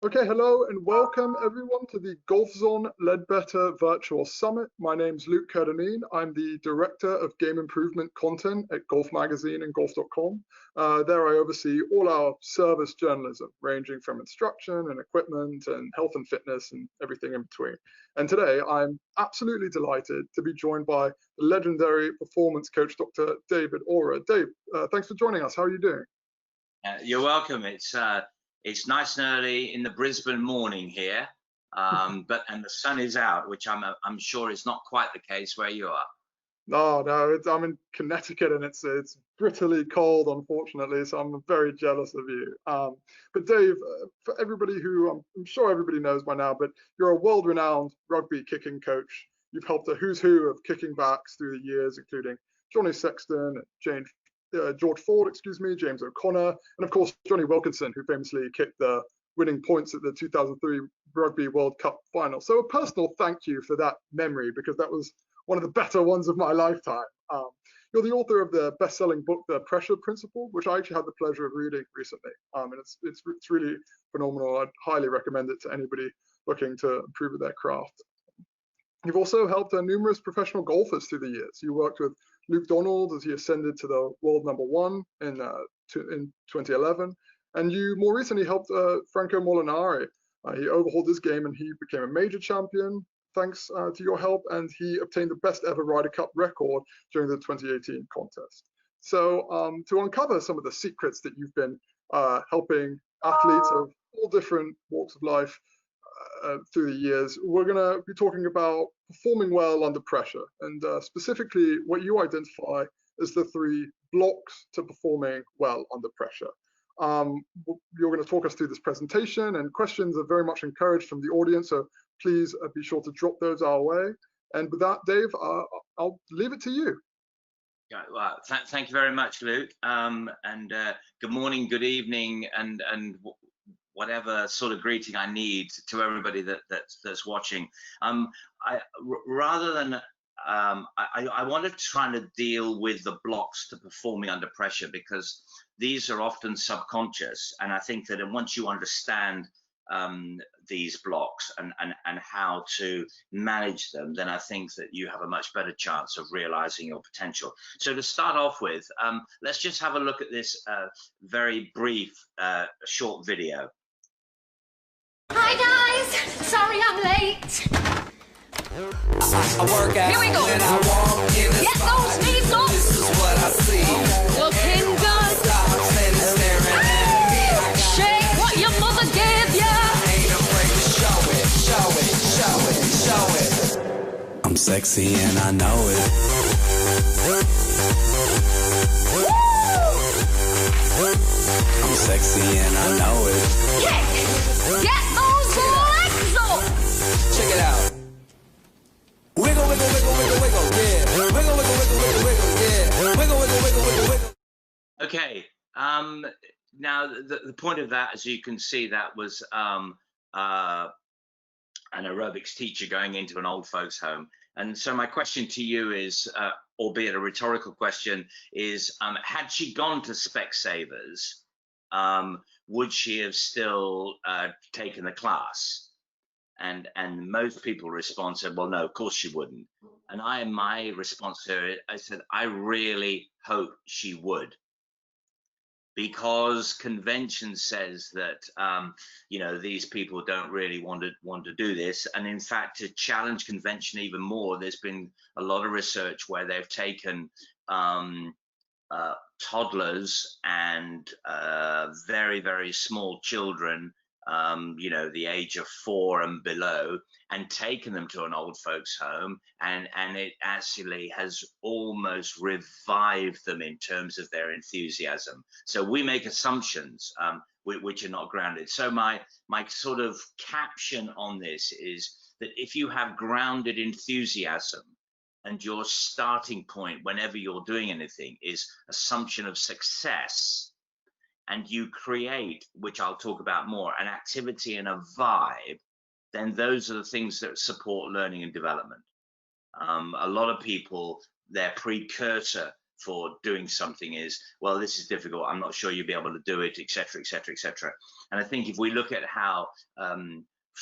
Okay, hello and welcome everyone to the GolfZone Ledbetter Virtual Summit. My name's Luke Kerdanine. I'm the Director of Game Improvement Content at Golf Magazine and Golf.com. There I oversee all our service journalism, ranging from instruction and equipment and health and fitness and everything in between. And today I'm absolutely delighted to be joined by the legendary performance coach, Dr. David Alred. Dave, thanks for joining us. How are you doing? You're welcome. It's nice and early in the Brisbane morning here, and the sun is out, which I'm sure is not quite the case where you are. No, I'm in Connecticut and it's bitterly cold, unfortunately, so I'm very jealous of you. But Dave, for everybody who I'm sure everybody knows by now, but you're a world-renowned rugby kicking coach. You've helped a who's who of kicking backs through the years, including Johnny Sexton, George Ford, James O'Connor, and of course Jonny Wilkinson, who famously kicked the winning points at the 2003 Rugby World Cup final. So a personal thank you for that memory, because that was one of the better ones of my lifetime. You're the author of the best-selling book, The Pressure Principle, which I actually had the pleasure of reading recently, and it's really phenomenal. I'd highly recommend it to anybody looking to improve their craft. You've also helped numerous professional golfers through the years. You worked with Luke Donald as he ascended to the world #1 in 2011, and you more recently helped Franco Molinari. He overhauled his game and he became a major champion thanks to your help, and he obtained the best ever Ryder Cup record during the 2018 contest. So to uncover some of the secrets that you've been helping athletes of all different walks of life through the years, we're going to be talking about performing well under pressure, and specifically what you identify as the 3 blocks to performing well under pressure. You're going to talk us through this presentation, and questions are very much encouraged from the audience, so please be sure to drop those our way. And with that, Dave, I'll leave it to you. Yeah, well, thank you very much, Luke. Good morning, good evening, and whatever sort of greeting I need to everybody that's watching. I wanted to try to deal with the blocks to performing under pressure, because these are often subconscious, and I think that once you understand these blocks and how to manage them, then I think that you have a much better chance of realizing your potential. So to start off with, let's just have a look at this very brief short video. Hi guys, sorry I'm late. I work out. Here we go. And I walk in the Get those knees up. This is what I see. Looking good. Stop standing staring at me. Shake what your mother gave ya. Ain't afraid to show it, show it, show it, show it. I'm sexy and I know it. Woo! I'm sexy and I know it. Kick. Get those legs up. Check it out. Wiggle, wiggle, wiggle, wiggle, wiggle, yeah. Wiggle, wiggle, wiggle, wiggle, wiggle, yeah. Wiggle, wiggle, wiggle, wiggle, wiggle. Okay. Now the point of that, as you can see, that was an aerobics teacher going into an old folks home. And so my question to you is, albeit a rhetorical question, is had she gone to Specsavers, would she have still taken the class? And most people respond, said, well, no, of course she wouldn't. And my response to it, I said, I really hope she would, because convention says that these people don't really want to do this. And in fact, to challenge convention even more, there's been a lot of research where they've taken toddlers and very, very small children, the age of 4 and below, and taken them to an old folks home, and it actually has almost revived them in terms of their enthusiasm. So we make assumptions which are not grounded. So my sort of caption on this is that if you have grounded enthusiasm, and your starting point whenever you're doing anything is assumption of success, and you create, which I'll talk about more, an activity and a vibe, then those are the things that support learning and development. A lot of people, their precursor for doing something is, well, this is difficult, I'm not sure you'll be able to do it, etc., etc., etc. And I think if we look at how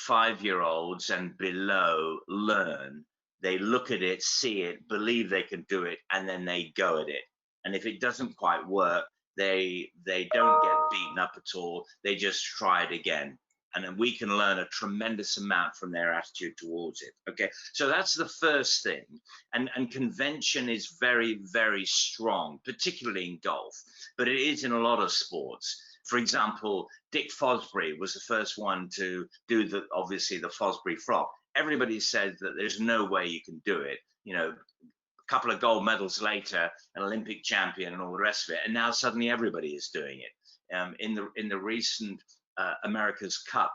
5-year-olds and below learn, they look at it, see it, believe they can do it, and then they go at it. And if it doesn't quite work, they don't get beaten up at all, they just try it again. And then we can learn a tremendous amount from their attitude towards it. Okay, so that's the first thing. And convention is very, very strong, particularly in golf, but it is in a lot of sports. For example, Dick Fosbury was the first one to do obviously the Fosbury flop. Everybody said that there's no way you can do it. You know, a couple of gold medals later, an Olympic champion and all the rest of it, and now suddenly everybody is doing it. In the recent America's Cup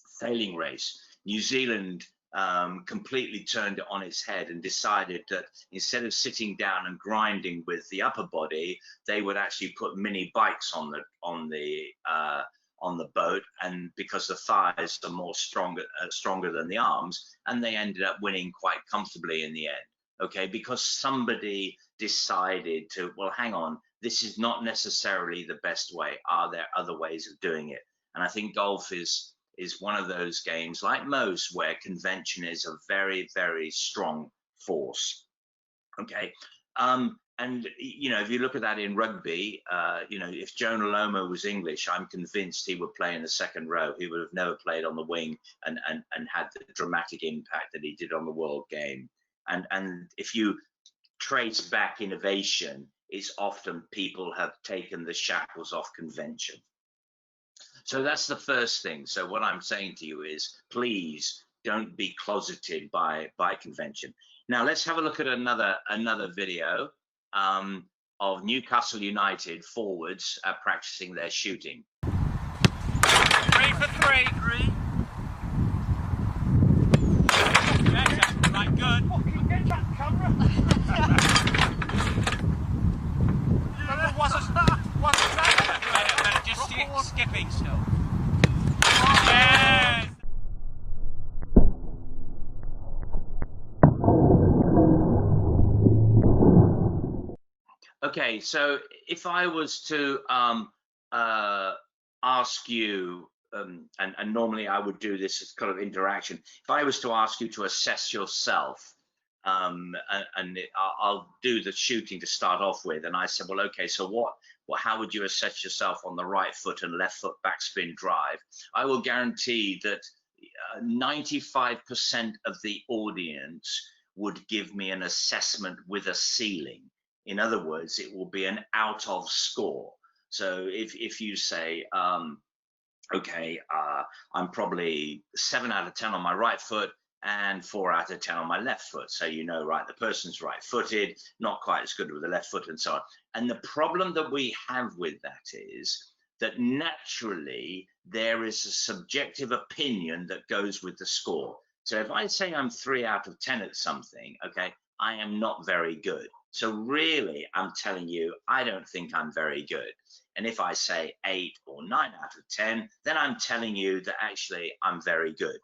sailing race, New Zealand completely turned it on its head and decided that instead of sitting down and grinding with the upper body, they would actually put mini bikes on the boat, and because the thighs are more stronger than the arms, and they ended up winning quite comfortably in the end. Okay, because somebody decided to, well, hang on, this is not necessarily the best way. Are there other ways of doing it? And I think golf is one of those games, like most, where convention is a very, very strong force. Okay, and you know, if you look at that in rugby, you know, if Jonah Lomu was English, I'm convinced he would play in the second row. He would have never played on the wing and had the dramatic impact that he did on the world game. And if you trace back innovation, it's often people have taken the shackles off convention. So that's the first thing. So what I'm saying to you is, please don't be closeted by convention. Now let's have a look at another video of Newcastle United forwards practicing their shooting. 3 for 3. Right, good. Fucking get that camera. Wasn't better just skipping still. Yes. Okay, so if I was to ask you, and normally I would do this as kind of interaction, if I was to ask you to assess yourself, I'll do the shooting to start off with, and I said, well, okay, so how would you assess yourself on the right foot and left foot backspin drive? I will guarantee that 95% of the audience would give me an assessment with a ceiling. In other words, it will be an out of score. So if you say, okay, I'm probably 7 out of 10 on my right foot and 4 out of 10 on my left foot. So you know, right, the person's right-footed, not quite as good with the left foot and so on. And the problem that we have with that is that naturally there is a subjective opinion that goes with the score. So if I say I'm 3 out of 10 at something, okay, I am not very good. So really, I'm telling you, I don't think I'm very good. And if I say 8 or 9 out of 10, then I'm telling you that actually I'm very good.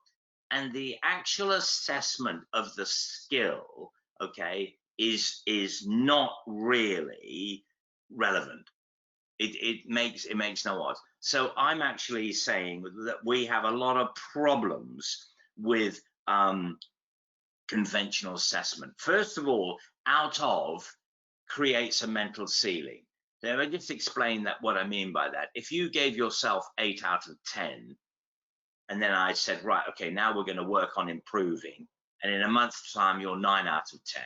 And the actual assessment of the skill, okay, is not really relevant. It makes no odds. So I'm actually saying that we have a lot of problems with conventional assessment. First of all, out of creates a mental ceiling. Now, I just explain that what I mean by that. If you gave yourself 8 out of 10, and then I said, right, okay, now we're going to work on improving, and in a month's time you're 9 out of 10,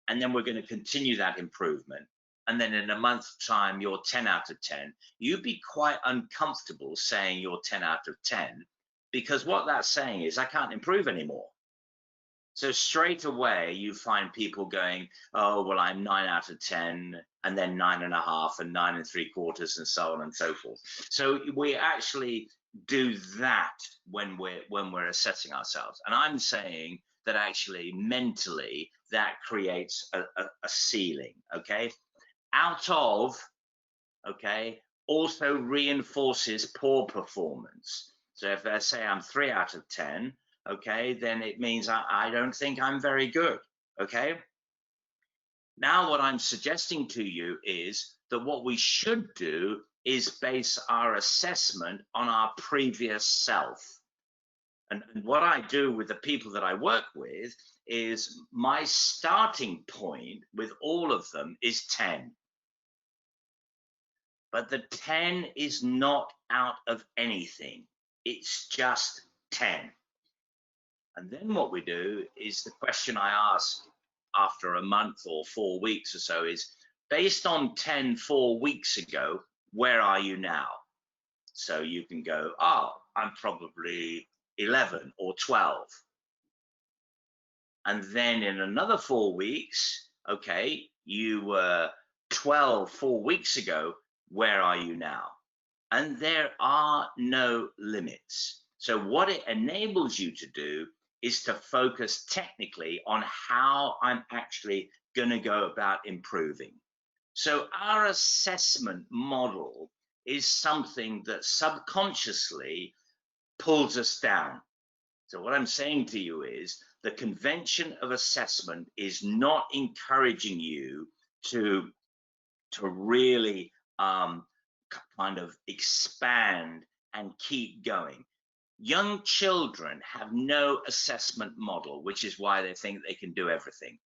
and then we're going to continue that improvement, and then in a month's time you're 10 out of 10, you'd be quite uncomfortable saying you're 10 out of 10, because what that's saying is I can't improve anymore. So straight away you find people going, oh, well, I'm 9 out of 10, and then 9.5 and 9 3/4 and so on and so forth. So we actually do that when we're assessing ourselves. And I'm saying that actually mentally that creates a ceiling, okay? Out of, okay, also reinforces poor performance. So if I say I'm 3 out of 10, okay, then it means I don't think I'm very good, okay? Now, what I'm suggesting to you is that what we should do is base our assessment on our previous self. And what I do with the people that I work with is my starting point with all of them is 10. But the 10 is not out of anything. It's just 10. And then what we do is the question I ask after a month or 4 weeks or so is, based on 10 4 weeks ago, where are you now? So you can go, oh, I'm probably 11 or 12. And then in another 4 weeks, okay, you were 12 4 weeks ago, where are you now? And there are no limits. So what it enables you to do is to focus technically on how I'm actually going to go about improving. So our assessment model is something that subconsciously pulls us down. So what I'm saying to you is the convention of assessment is not encouraging you to really kind of expand and keep going. Young children have no assessment model, which is why they think they can do everything.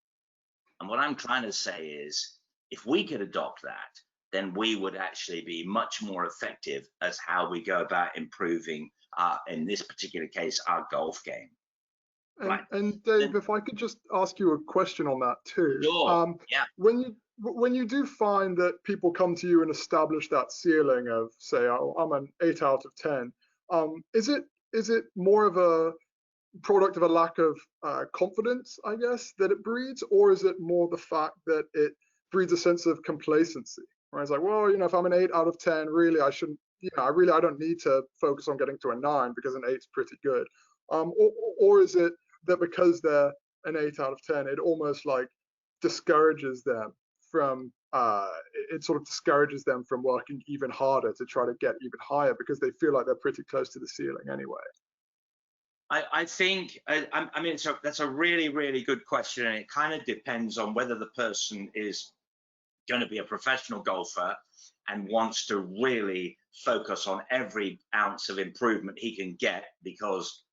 And what I'm trying to say is, if we could adopt that, then we would actually be much more effective as how we go about improving, in this particular case, our golf game. Right. And Dave, if I could just ask you a question on that too. Sure. Yeah. When you do find that people come to you and establish that ceiling of, say, oh, I'm an 8 out of 10, is it more of a product of a lack of confidence, I guess, that it breeds, or is it more the fact that it breeds a sense of complacency? Where it's like, well, if I'm an 8 out of 10, really, I shouldn't, I don't need to focus on getting to a 9 because an 8's pretty good. Or is it that because they're an 8 out of 10, it almost like discourages them from, it sort of discourages them from working even harder to try to get even higher because they feel like they're pretty close to the ceiling anyway? I think, I mean, so that's a really, really good question. And it kind of depends on whether the person is going to be a professional golfer and wants to really focus on every ounce of improvement he can get because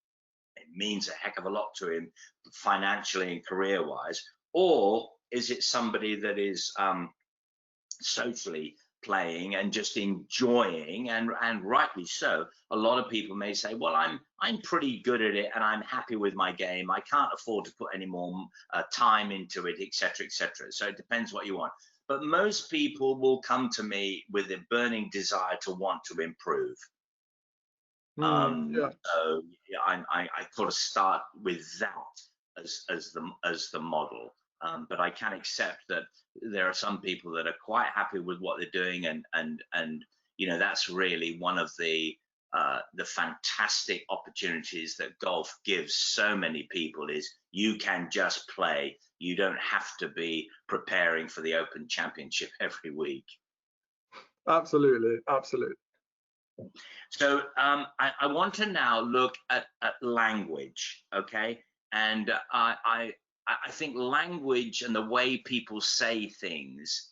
it means a heck of a lot to him financially and career-wise, or is it somebody that is socially playing and just enjoying, and rightly so. A lot of people may say, well, I'm pretty good at it and I'm happy with my game. I can't afford to put any more time into it, etc., etc. So it depends what you want. But most people will come to me with a burning desire to want to improve. Yeah. So yeah, I sort of start with that as the model. But I can accept that there are some people that are quite happy with what they're doing, and that's really one of the fantastic opportunities that golf gives so many people is you can just play. You don't have to be preparing for the Open Championship every week. Absolutely, absolutely. So I want to now look at language, okay? And I think language and the way people say things,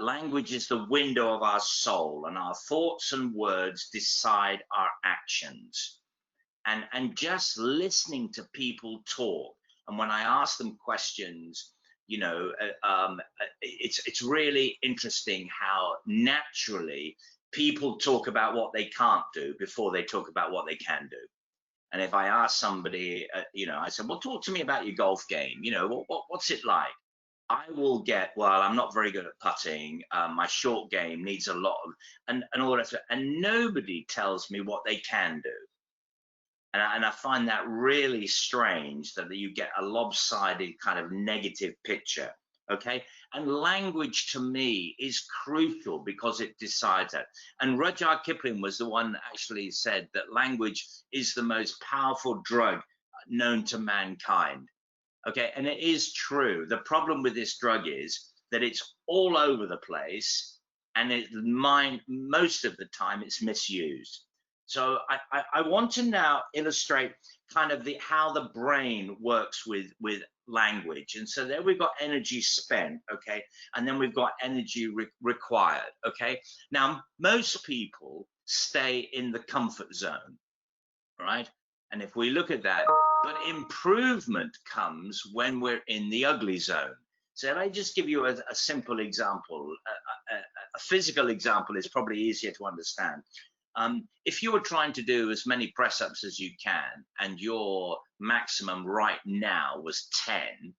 language is the window of our soul, and our thoughts and words decide our actions. And just listening to people talk, and when I ask them questions, it's really interesting how naturally people talk about what they can't do before they talk about what they can do. And if I ask somebody, I said, well, talk to me about your golf game. What's it like? I will get, well, I'm not very good at putting. My short game needs a lot of, and all the rest of it. And nobody tells me what they can do. And I find that really strange that you get a lopsided kind of negative picture. Okay, and language to me is crucial because it decides that. And Rudyard Kipling was the one that actually said that language is the most powerful drug known to mankind. Okay, and it is true. The problem with this drug is that it's all over the place, and most of the time it's misused. So I want to now illustrate kind of how the brain works with language. And so there we've got energy spent, okay? And then we've got energy required, okay? Now, most people stay in the comfort zone, right? And if we look at that, but improvement comes when we're in the ugly zone. So if I just give you a simple example, a physical example is probably easier to understand. If you were trying to do as many press-ups as you can and your maximum right now was 10,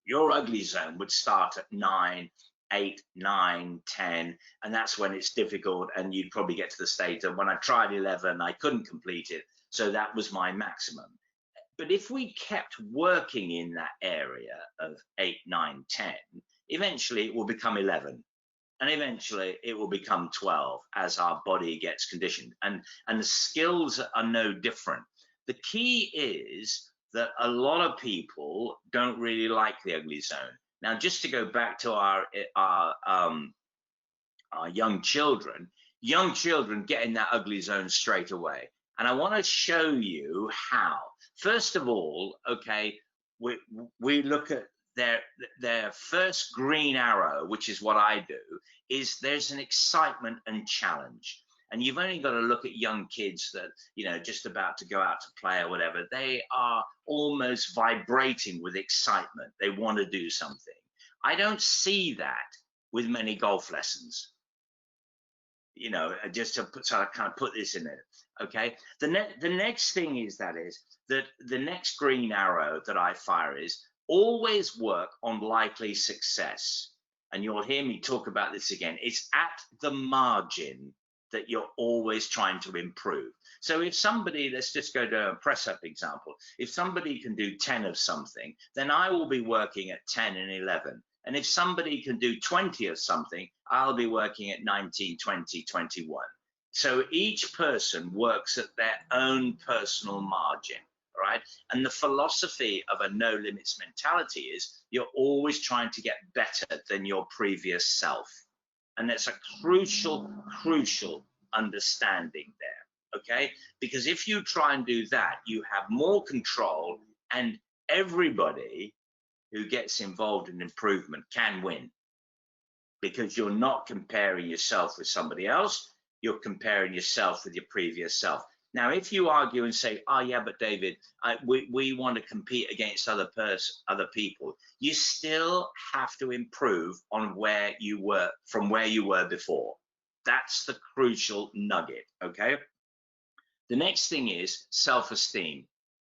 your ugly zone would start at 9, 8, 9, 10, and that's when it's difficult, and you'd probably get to the state of when I tried 11, I couldn't complete it, so that was my maximum. But if we kept working in that area of 8, 9, 10, eventually it will become 11. And eventually it will become 12 as our body gets conditioned. And the skills are no different. The key is that a lot of people don't really like the ugly zone. Now, just to go back to our young children get in that ugly zone straight away. And I want to show you how. First of all, okay, we look at their first green arrow, which is what I do, is there's an excitement and challenge. And you've only got to look at young kids that, you know, just about to go out to play or whatever. They are almost vibrating with excitement. They want to do something. I don't see that with many golf lessons. You know, just to kind of put this in it. Okay. The next thing is that the next green arrow that I fire is always work on likely success. And you'll hear me talk about this again. It's at the margin that you're always trying to improve. So if somebody, let's just go to a press-up example. If somebody can do 10 of something, then I will be working at 10 and 11. And if somebody can do 20 of something, I'll be working at 19, 20, 21. So each person works at their own personal margin. Right? And the philosophy of a no limits mentality is you're always trying to get better than your previous self. And that's a crucial understanding there. Okay? Because if you try and do that, you have more control, and everybody who gets involved in improvement can win, because you're not comparing yourself with somebody else. You're comparing yourself with your previous self. Now, if you argue and say, oh, yeah, but David, we want to compete against other people, you still have to improve on where you were, from where you were before. That's the crucial nugget, okay? The next thing is self-esteem.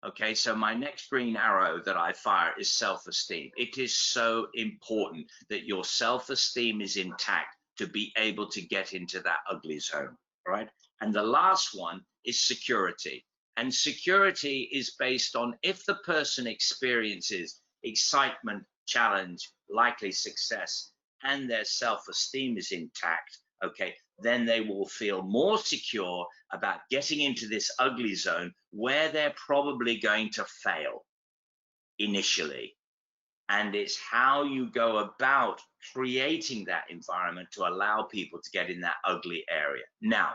Okay, so my next green arrow that I fire is self-esteem. It is so important that your self-esteem is intact to be able to get into that ugly zone, right? And the last one is security. And security is based on if the person experiences excitement, challenge, likely success, and their self-esteem is intact, okay, then they will feel more secure about getting into this ugly zone where they're probably going to fail initially. And it's how you go about creating that environment to allow people to get in that ugly area. Now,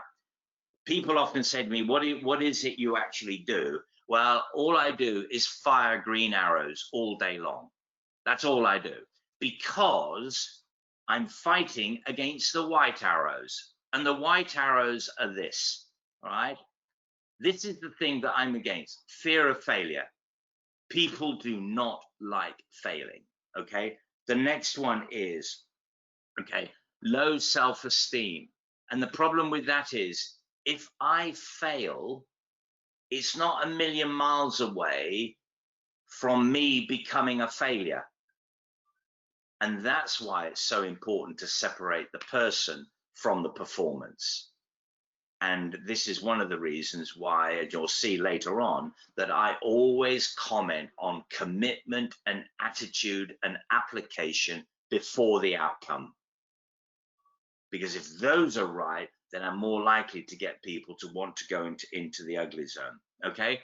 people often say to me, what is it you actually do? Well, all I do is fire green arrows all day long. That's all I do, because I'm fighting against the white arrows. And the white arrows are this, right? This is the thing that I'm against: fear of failure. People do not like failing, okay? The next one is, okay, low self-esteem. And the problem with that is, if I fail, it's not a million miles away from me becoming a failure. And that's why it's so important to separate the person from the performance. And this is one of the reasons why, as you'll see later on, that I always comment on commitment and attitude and application before the outcome. Because if those are right, then I'm more likely to get people to want to go into the ugly zone, okay?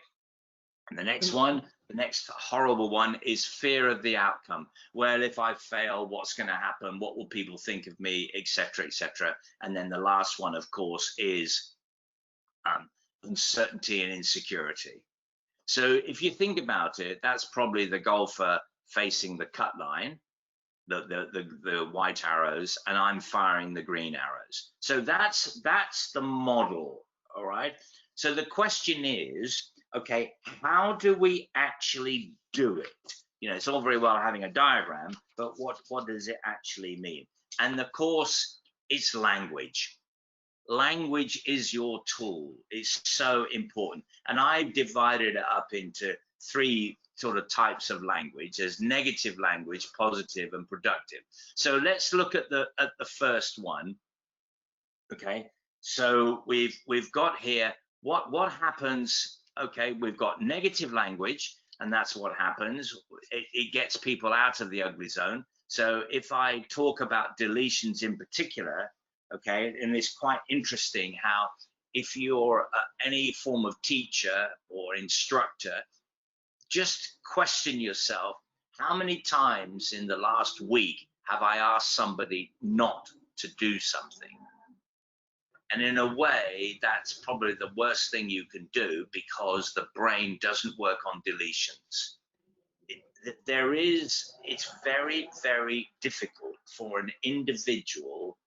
And the next one, the next horrible one, is fear of the outcome. Well, if I fail, what's going to happen? What will people think of me, etc., etc.? And then the last one, of course, is uncertainty and insecurity. So if you think about it, that's probably the golfer facing the cut line, the white arrows, and I'm firing the green arrows. So that's the model, all right? So the question is, okay, how do we actually do it? You know, it's all very well having a diagram, but what does it actually mean? And of course, it's language. Language is your tool. It's so important. And I've divided it up into 3 sort of types of language. There's negative language, positive, and productive. So let's look at the first one. Okay. So we've got here what happens. Okay, we've got negative language, and that's what happens. It gets people out of the ugly zone. So if I talk about deletions in particular, okay, and it's quite interesting how if you're any form of teacher or instructor, just question yourself, how many times in the last week have I asked somebody not to do something? And in a way, that's probably the worst thing you can do, because the brain doesn't work on deletions. It's very, very difficult for an individual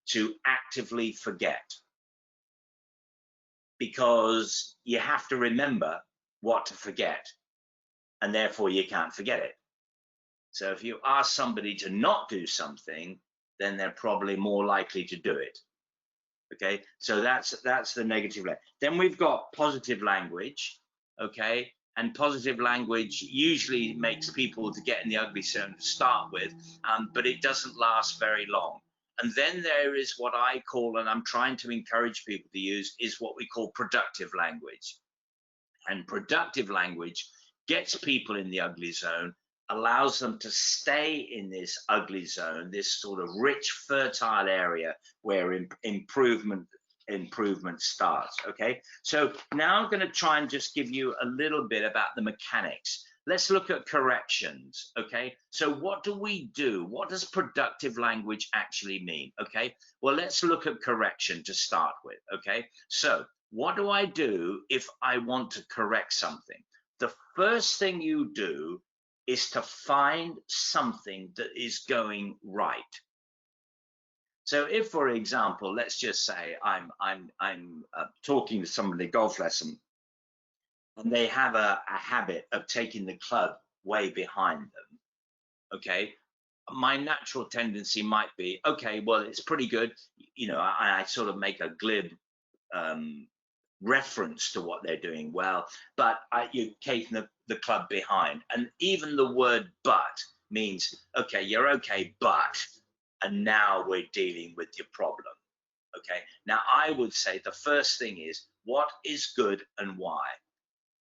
to actively forget, because you have to remember what to forget, and therefore you can't forget it. So if you ask somebody to not do something, then they're probably more likely to do it. Okay, so that's the negative language. Then we've got positive language, okay, and positive language usually makes people to get in the ugly zone to start with, but it doesn't last very long. And then there is what I call, and I'm trying to encourage people to use, is what we call productive language. And productive language gets people in the ugly zone, allows them to stay in this ugly zone, this sort of rich, fertile area where improvement starts. Okay, so now I'm going to try and just give you a little bit about the mechanics. Let's look at corrections. Okay, so what do we do? What does productive language actually mean? Okay, well, let's look at correction to start with. Okay, so what do I do if I want to correct something? The first thing you do is to find something that is going right. So if, for example, let's just say I'm talking to somebody golf lesson, and they have a habit of taking the club way behind them, okay, my natural tendency might be, okay, well, it's pretty good, you know, I sort of make a glib reference to what they're doing well, but you're taking the club behind. And even the word but means, okay, you're okay, but, and now we're dealing with your problem. Okay, now I would say the first thing is, what is good and why?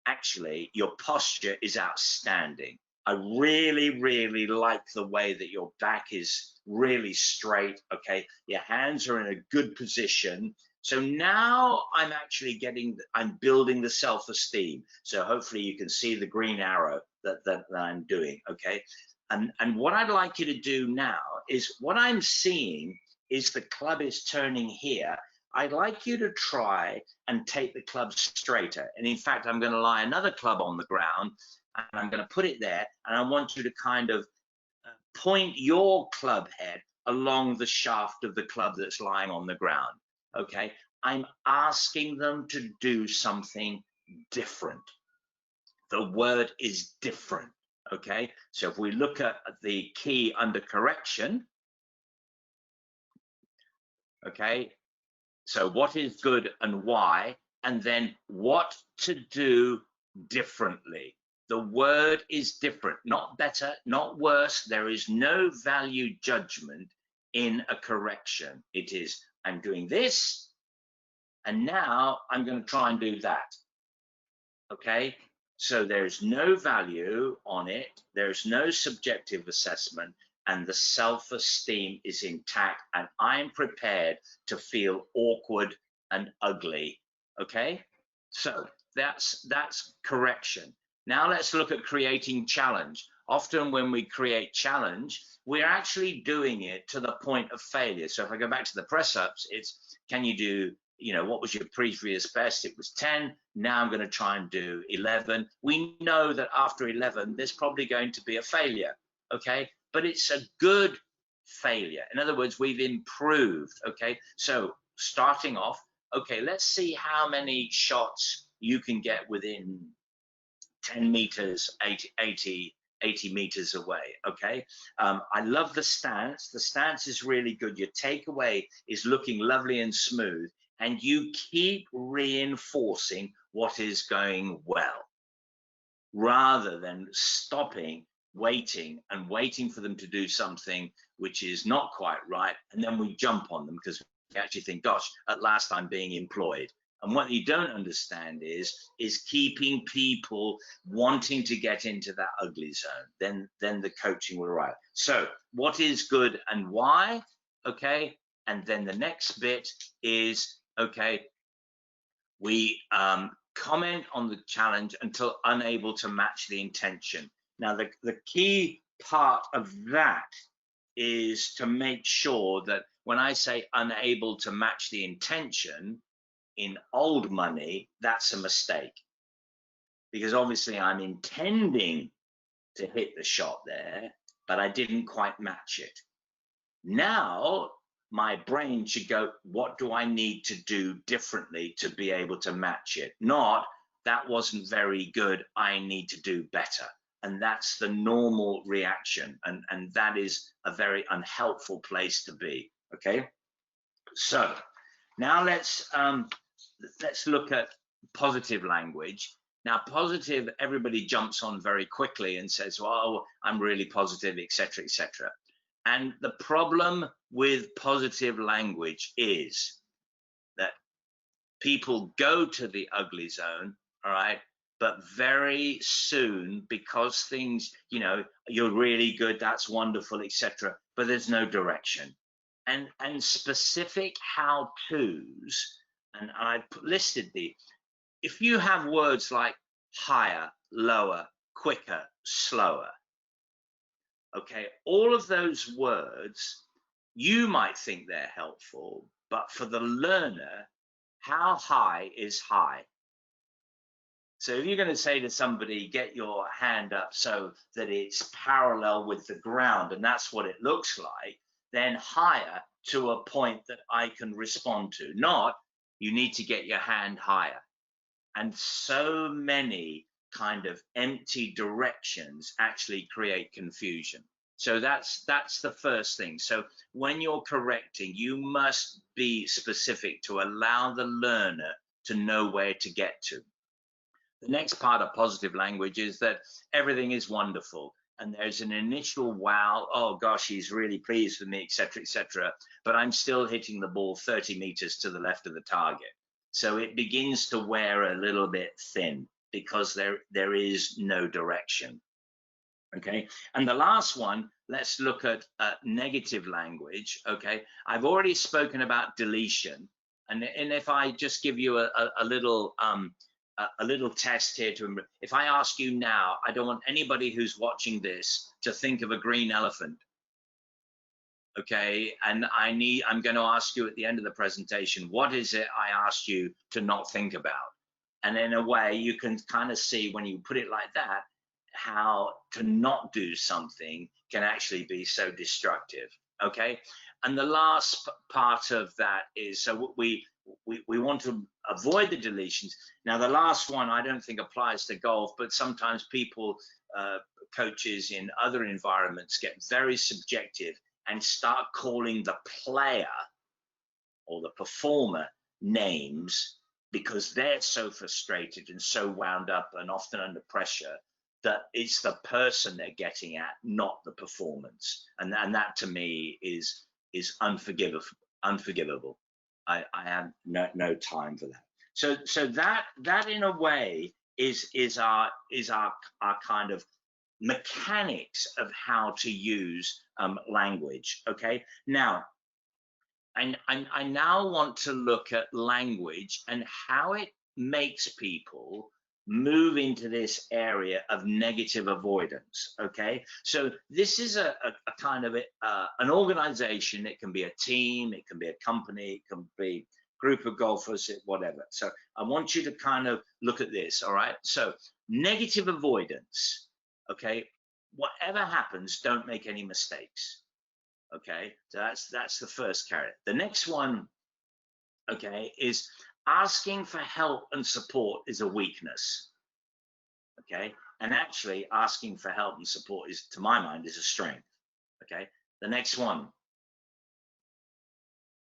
Actually, your posture is outstanding. I really, really like the way that your back is really straight. Okay, your hands are in a good position. So now I'm actually I'm building the self-esteem. So hopefully you can see the green arrow that I'm doing, okay? And what I'd like you to do now is, what I'm seeing is the club is turning here. I'd like you to try and take the club straighter. And in fact, I'm going to lie another club on the ground, and I'm going to put it there, and I want you to kind of point your club head along the shaft of the club that's lying on the ground. Okay, I'm asking them to do something different. The word is different. Okay, so if we look at the key under correction, okay, so what is good and why, and then what to do differently. The word is different, not better, not worse. There is no value judgment in a correction. It is, I'm doing this, and now I'm going to try and do that. Okay, so there's no value on it. There's no subjective assessment, and the self-esteem is intact, and I'm prepared to feel awkward and ugly. Okay, so that's correction. Now let's look at creating challenge. Often when we create challenge, we're actually doing it to the point of failure. So if I go back to the press ups, it's, can you do you know, what was your previous best? It was 10. Now I'm going to try and do 11. We know that after 11, there's probably going to be a failure. Okay. But it's a good failure. In other words, we've improved. Okay. So starting off, okay, let's see how many shots you can get within 10 meters, 80 meters away. Okay. I love the stance. The stance is really good. Your takeaway is looking lovely and smooth, and you keep reinforcing what is going well rather than stopping, waiting for them to do something which is not quite right. And then we jump on them because we actually think, gosh, at last I'm being employed. And what you don't understand is keeping people wanting to get into that ugly zone. Then the coaching will arrive. So what is good and why? Okay. And then the next bit is, okay, we comment on the challenge until unable to match the intention. Now, the key part of that is to make sure that when I say unable to match the intention, in old money, that's a mistake, because obviously I'm intending to hit the shot there, but I didn't quite match it. Now my brain should go, what do I need to do differently to be able to match it? Not, that wasn't very good, I need to do better. And that's the normal reaction, and that is a very unhelpful place to be. Okay, so now let's look at positive language. Now, positive, everybody jumps on very quickly and says, well, I'm really positive, etc., etc. And the problem with positive language is that people go to the ugly zone, all right, but very soon, because things, you know, you're really good, that's wonderful, etc., but there's no direction. And specific how-tos, and I've listed if you have words like higher, lower, quicker, slower, okay, all of those words, you might think they're helpful, but for the learner, how high is high? So if you're going to say to somebody, get your hand up so that it's parallel with the ground, and that's what it looks like, then higher to a point that I can respond to, not you need to get your hand higher. And so many kind of empty directions actually create confusion. So that's the first thing. So when you're correcting, you must be specific to allow the learner to know where to get to. The next part of positive language is that everything is wonderful, and there's an initial wow, oh gosh, he's really pleased with me, etc., etc., but I'm still hitting the ball 30 meters to the left of the target. So it begins to wear a little bit thin because there is no direction. Okay, and the last one, let's look at negative language. Okay, I've already spoken about deletion, and if I just give you a little test here if I ask you now, I don't want anybody who's watching this to think of a green elephant. Okay, and I'm going to ask you at the end of the presentation, what is it I asked you to not think about? And in a way, you can kind of see when you put it like that, how to not do something can actually be so destructive. Okay, and the last part of that is, so we want to avoid the deletions. Now, the last one I don't think applies to golf, but sometimes people, coaches in other environments, get very subjective and start calling the player or the performer names because they're so frustrated and so wound up and often under pressure that it's the person they're getting at, not the performance. And that to me is unforgivable. I have no time for that. So that in a way is our kind of mechanics of how to use language. Okay, now I now want to look at language and how it makes people move into this area of negative avoidance. Okay, so this is a kind of an organization. It can be a team, it can be a company, it can be group of golfers, whatever. So I want you to kind of look at this, all right? So negative avoidance, okay? Whatever happens, don't make any mistakes, okay? So that's the first carrot. The next one, okay, is asking for help and support is a weakness, okay? And actually asking for help and support is, to my mind, is a strength, okay? The next one,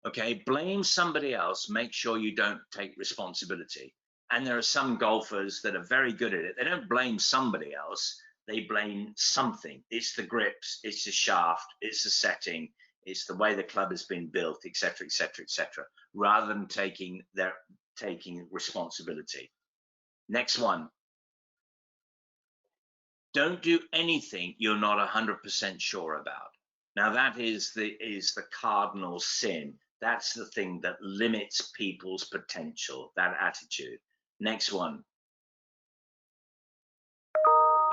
okay, blame somebody else, make sure you don't take responsibility. And there are some golfers that are very good at it. They don't blame somebody else, they blame something. It's the grips, it's the shaft, it's the setting, it's the way the club has been built, etc., etc., etc., rather than taking responsibility. Next one. Don't do anything you're not 100% sure about. Now that is the cardinal sin. That's the thing that limits people's potential, that attitude. Next one.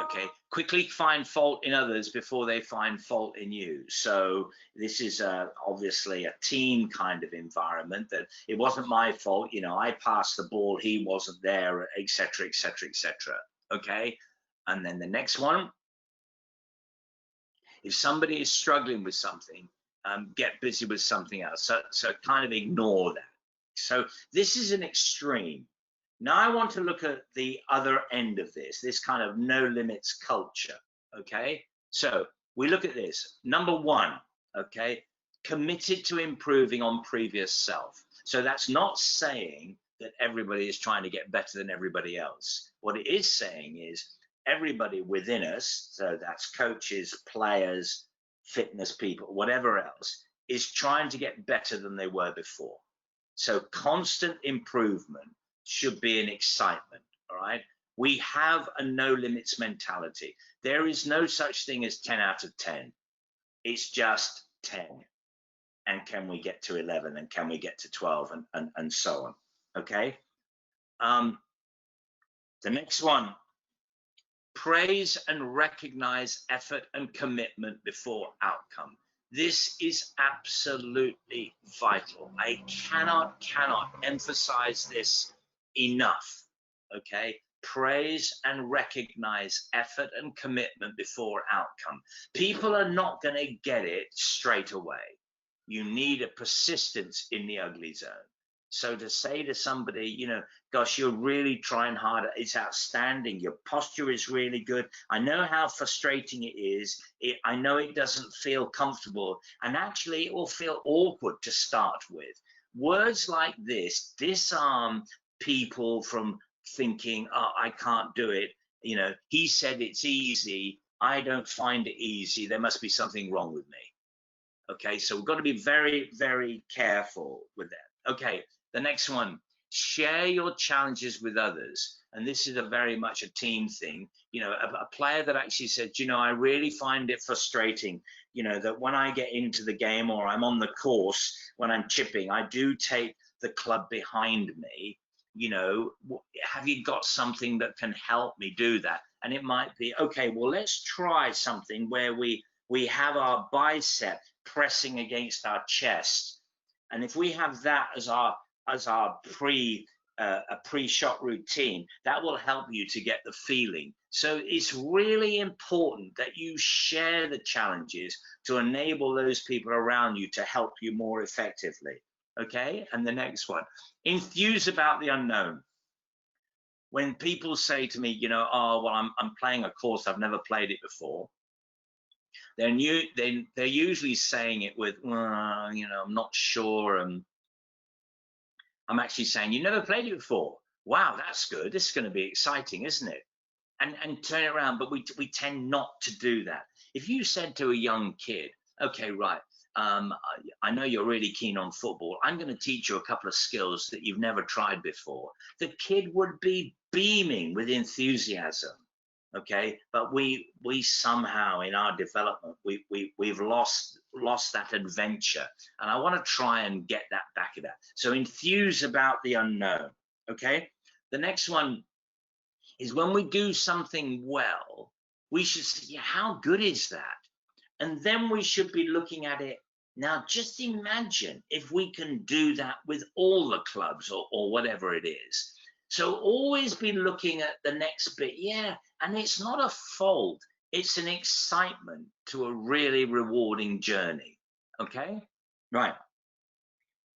Okay, quickly find fault in others before they find fault in you. So this is obviously a team kind of environment, that it wasn't my fault, you know, I passed the ball, he wasn't there, etc., etc., etc. Okay, and then the next one. If somebody is struggling with something, get busy with something else. So kind of ignore that. So this is an extreme. Now I want to look at the other end of this kind of no limits culture, okay? So we look at this. Number one, okay, committed to improving on previous self. So that's not saying that everybody is trying to get better than everybody else. What it is saying is everybody within us, so that's coaches, players, fitness people, whatever else, is trying to get better than they were before. So constant improvement should be an excitement, all right? We have a no limits mentality. There is no such thing as 10 out of 10. It's just 10. And can we get to 11? And can we get to 12? And so on, okay? The next one. Praise and recognize effort and commitment before outcome. This is absolutely vital. I cannot emphasize this enough, okay? Praise and recognize effort and commitment before outcome. People are not going to get it straight away. You need a persistence in the ugly zone. So to say to somebody, you know, gosh, you're really trying hard, it's outstanding, your posture is really good, I know how frustrating it is, I know it doesn't feel comfortable, and actually it will feel awkward to start with. Words like this disarm people from thinking, oh, I can't do it, you know, he said it's easy, I don't find it easy, there must be something wrong with me. Okay, so we've got to be very, very careful with that. Okay. The next one, share your challenges with others. And this is a very much a team thing. You know, a player that actually said, you know, I really find it frustrating, you know, that when I get into the game or I'm on the course, when I'm chipping, I do take the club behind me. You know, have you got something that can help me do that? And it might be, okay, well, let's try something where we have our bicep pressing against our chest. And if we have that as our pre-shot routine, that will help you to get the feeling. So it's really important that you share the challenges to enable those people around you to help you more effectively. Okay, and the next one, enthuse about the unknown. When people say to me, you know, oh, well, I'm playing a course, I've never played it before, they're usually saying it with, well, you know, I'm not sure, and I'm actually saying, you never played it before. Wow, that's good. This is going to be exciting, isn't it? And turn it around, but we tend not to do that. If you said to a young kid, okay, right, I know you're really keen on football. I'm going to teach you a couple of skills that you've never tried before. The kid would be beaming with enthusiasm. Okay, but we somehow in our development we've lost that adventure, and I want to try and get that back of that. So enthuse about the unknown. Okay, the next one is when we do something well, we should say, yeah, how good is that? And then we should be looking at it Now, just imagine if we can do that with all the clubs or whatever it is. So always be looking at the next bit. Yeah, and it's not a fault. It's an excitement to a really rewarding journey. Okay, right.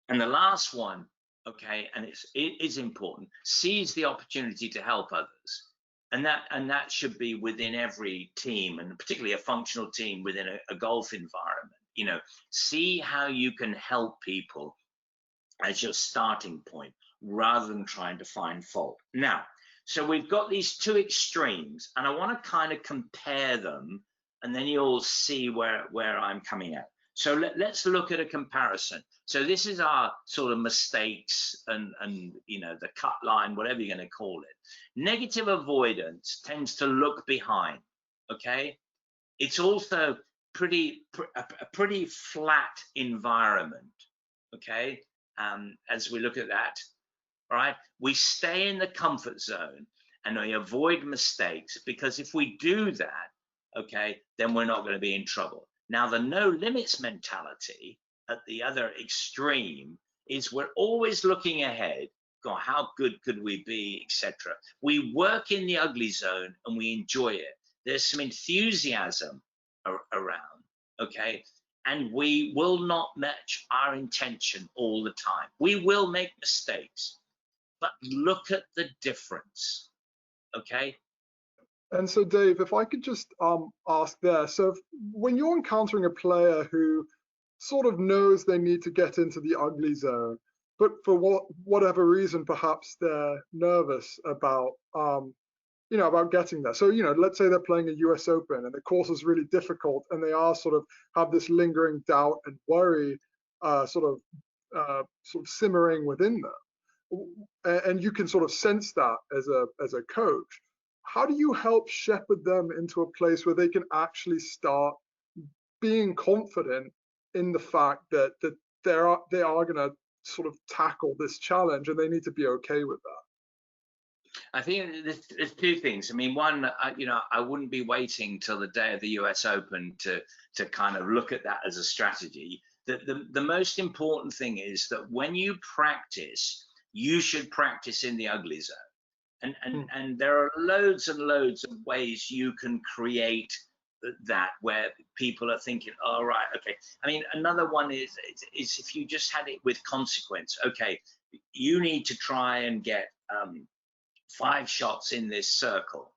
And the last one, okay, and it is important. Seize the opportunity to help others. And that should be within every team, and particularly a functional team within a golf environment. You know, see how you can help people as your starting point rather than trying to find fault. Now, so we've got these two extremes, and I want to kind of compare them, and then you'll see where I'm coming at. So let's look at a comparison. So this is our sort of mistakes and you know, the cut line, whatever you're going to call it. Negative avoidance tends to look behind. Okay, it's also a pretty flat environment. Okay, as we look at that, all right, we stay in the comfort zone and we avoid mistakes, because if we do that, okay, then we're not going to be in trouble. Now, the no limits mentality at the other extreme is we're always looking ahead. God, how good could we be, etc. We work in the ugly zone and we enjoy it. There's some enthusiasm around, okay? And we will not match our intention all the time. We will make mistakes, but look at the difference, okay? And so, Dave, if I could just ask there, so when you're encountering a player who sort of knows they need to get into the ugly zone, but for whatever reason, perhaps they're nervous about, you know, about getting there. So, you know, let's say they're playing a US Open and the course is really difficult, and they are sort of have this lingering doubt and worry sort of simmering within them, and you can sort of sense that as a coach. How do you help shepherd them into a place where they can actually start being confident in the fact that they are going to sort of tackle this challenge, and they need to be okay with that? I think there's two things. I mean, one, you know, I wouldn't be waiting till the day of the US Open to kind of look at that as a strategy. The most important thing is that when you practice, you should practice in the ugly zone. And there are loads and loads of ways you can create that, where people are thinking, oh, right, okay. I mean, another one is if you just had it with consequence. Okay, you need to try and get 5 shots in this circle,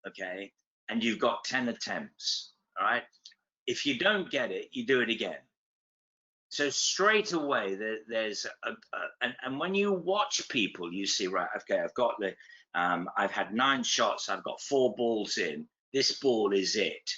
okay, and you've got 10 attempts, all right? If you don't get it, you do it again. So straight away, there's and when you watch people, you see, right, okay, I've got the I've had 9 shots, I've got 4 balls in, this ball is it.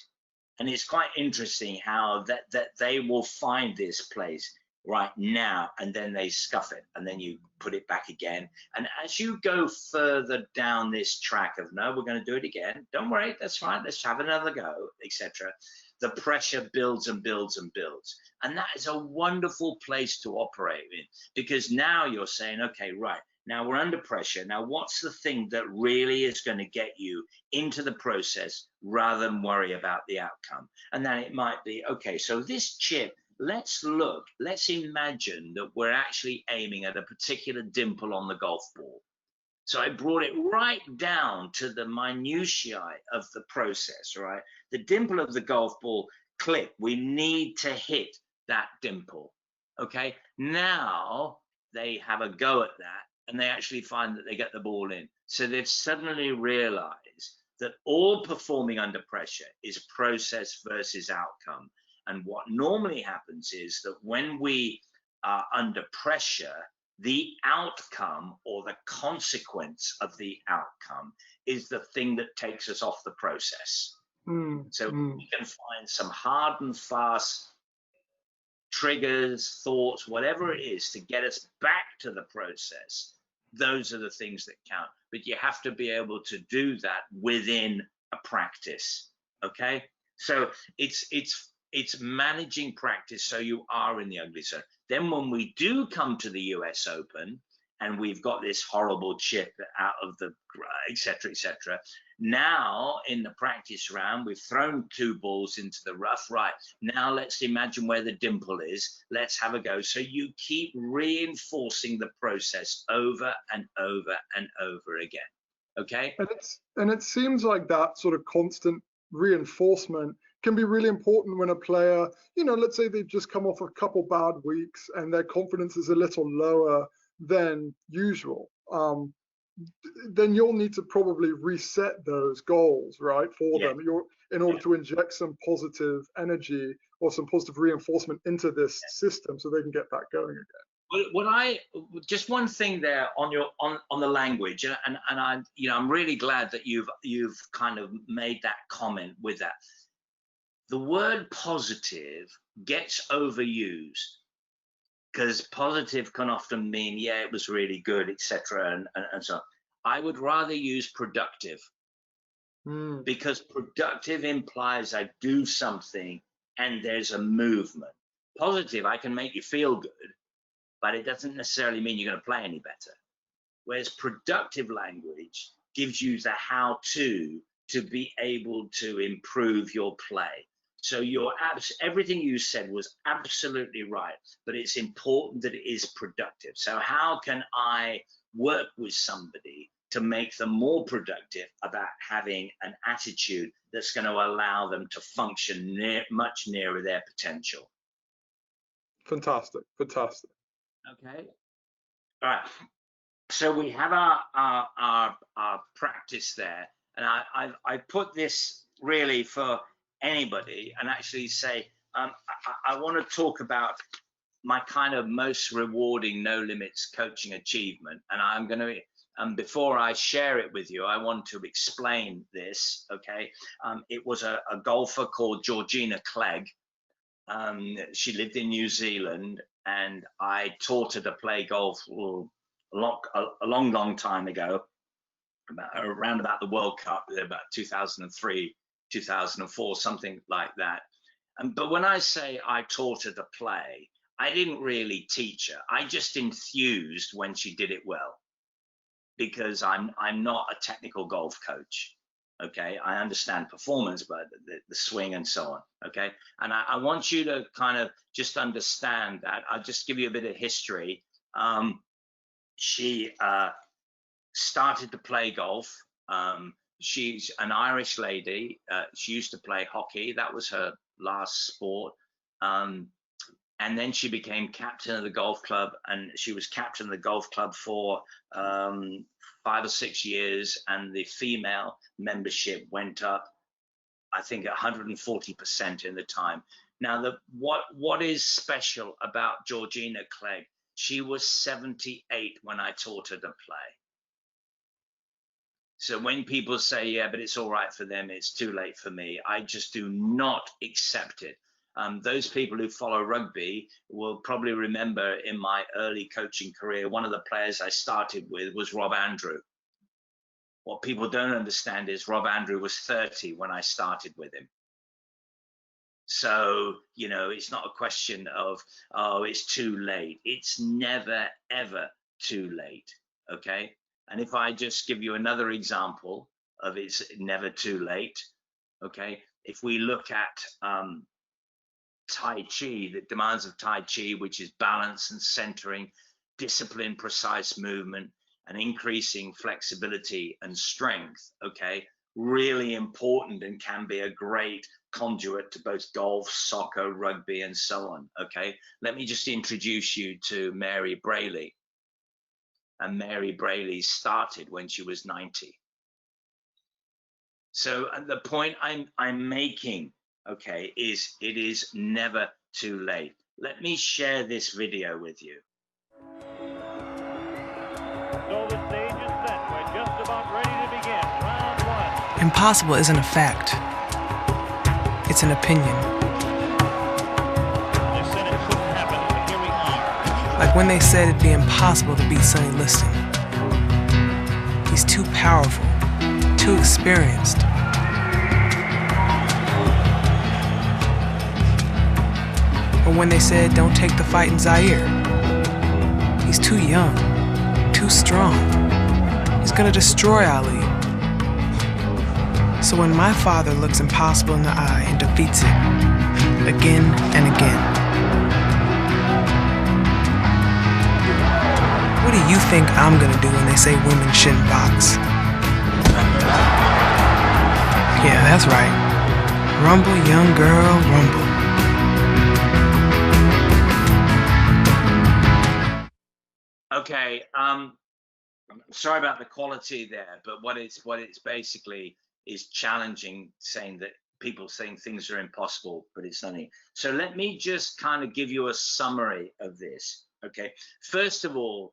And it's quite interesting how that they will find this place right now, and then they scuff it, and then you put it back again. And as you go further down this track of, no, we're going to do it again, don't worry, that's fine, let's have another go, etc., the pressure builds and builds and builds. And that is a wonderful place to operate in, because now you're saying, okay, right, now we're under pressure. Now, what's the thing that really is going to get you into the process rather than worry about the outcome? And then it might be, okay, so this chip, let's imagine that we're actually aiming at a particular dimple on the golf ball. So I brought it right down to the minutiae of the process, right? The dimple of the golf ball, click. We need to hit that dimple, okay? Now they have a go at that, and they actually find that they get the ball in. So they've suddenly realized that all performing under pressure is process versus outcome. And what normally happens is that when we are under pressure, the outcome or the consequence of the outcome is the thing that takes us off the process. So we can find some hard and fast triggers, thoughts, whatever it is to get us back to the process. Those are the things that count. But you have to be able to do that within a practice. Okay, so it's managing practice so you are in the ugly zone. Then when we do come to the US Open and we've got this horrible chip out of the etc., Now in the practice round, we've thrown 2 balls into the rough. Right, now let's imagine where the dimple is. Let's have a go. So you keep reinforcing the process over and over and over again. Okay. And it seems like that sort of constant reinforcement can be really important when a player, you know, let's say they've just come off a couple bad weeks and their confidence is a little lower than usual. Then you'll need to probably reset those goals, right, for them. In order to inject some positive energy or some positive reinforcement into this system, so they can get that going again. Just one thing there on your on the language, and I, you know, I'm really glad that you've kind of made that comment with that. The word positive gets overused because positive can often mean, yeah, it was really good, etc. And so on. I would rather use productive, because productive implies I do something and there's a movement. Positive, I can make you feel good, but it doesn't necessarily mean you're going to play any better. Whereas productive language gives you the how-to be able to improve your play. So everything you said was absolutely right, but it's important that it is productive. So how can I work with somebody to make them more productive about having an attitude that's going to allow them to function much nearer their potential? Fantastic. Okay. All right. So we have our practice there, and I put this really for anybody, and actually say I want to talk about my kind of most rewarding no limits coaching achievement, and I'm going to before I share it with you, I want to explain this. Okay. It was a golfer called Georgina Clegg. She lived in New Zealand, and I taught her to play golf a long time ago, around about the World Cup, about 2003, 2004, something like that. But when I say I taught her to play, I didn't really teach her. I just enthused when she did it well, because I'm not a technical golf coach. Okay, I understand performance, but the swing and so on. Okay, and I want you to kind of just understand that. I'll just give you a bit of history. She started to play golf. She's an Irish lady. She used to play hockey. That was her last sport. And then she became captain of the golf club, and she was captain of the golf club for 5 or 6 years, and the female membership went up, I think, 140% in the time. Now, what is special about Georgina Clegg? She was 78 when I taught her to play. So when people say, yeah, but it's all right for them, it's too late for me, I just do not accept it. Those people who follow rugby will probably remember in my early coaching career, one of the players I started with was Rob Andrew. What people don't understand is Rob Andrew was 30 when I started with him. So, you know, it's not a question of, oh, it's too late. It's never, ever too late, okay? And if I just give you another example of it's never too late, okay? If we look at Tai Chi, the demands of Tai Chi, which is balance and centering, discipline, precise movement, and increasing flexibility and strength, okay? Really important, and can be a great conduit to both golf, soccer, rugby, and so on, okay? Let me just introduce you to Mary Brayley. And Mary Brayley started when she was 90. So the point I'm making, okay, is it is never too late. Let me share this video with you. So the stage is set. We're just about ready to begin. Round 1. Impossible isn't a fact. It's an opinion. They said it couldn't happen, but here we are. Like when they said it'd be impossible to beat Sonny Liston. He's too powerful, too experienced. Or when they said don't take the fight in Zaire. He's too young, too strong. He's gonna destroy Ali. So when my father looks impossible in the eye and defeats it again and again, what do you think I'm gonna do when they say women shouldn't box? Yeah, that's right. Rumble, young girl, rumble. Okay, sorry about the quality there, but what it's basically is challenging, saying that people saying things are impossible, but it's only. So let me just kind of give you a summary of this. Okay, first of all,